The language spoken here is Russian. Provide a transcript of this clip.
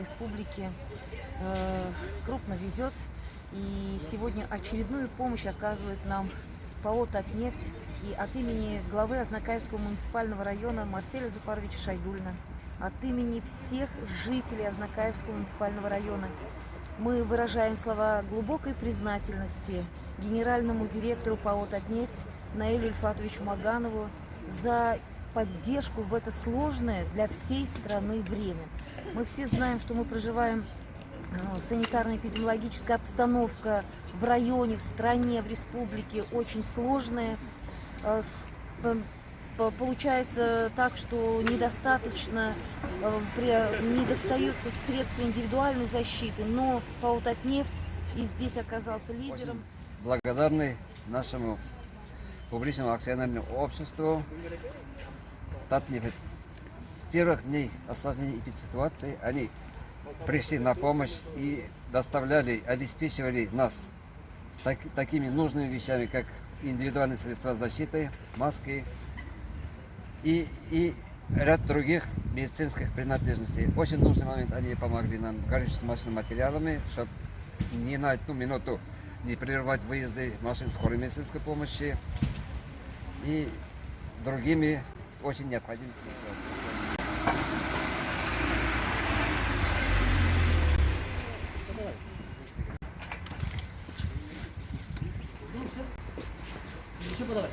республики крупно везет. И сегодня очередную помощь оказывает нам ПАО «Татнефть» и от имени главы Азнакаевского муниципального района Марселя Зафаровича Шайдуллина, от имени всех жителей Азнакаевского муниципального района мы выражаем слова глубокой признательности генеральному директору ПАО «Татнефть» Наилю Ильфатовичу Маганову за поддержку в это сложное для всей страны время. Мы все знаем, что мы проживаем санитарно-эпидемиологическая обстановка в районе, в стране, в республике очень сложная. Получается так, что недостаточно, не достаются средства индивидуальной защиты, но ПАО «Татнефть» и здесь оказался лидером. Очень благодарны нашему публичному акционерному обществу «Татнефть». С первых дней осложнений ситуации они пришли на помощь и доставляли, обеспечивали нас с такими нужными вещами, как индивидуальные средства защиты, маски и ряд других медицинских принадлежностей. В очень нужный момент они помогли нам горюче-смазочными материалами, чтобы ни на одну минуту не прервать выезды машин скорой медицинской помощи и другими очень необходимыми средствами. Еще подавай.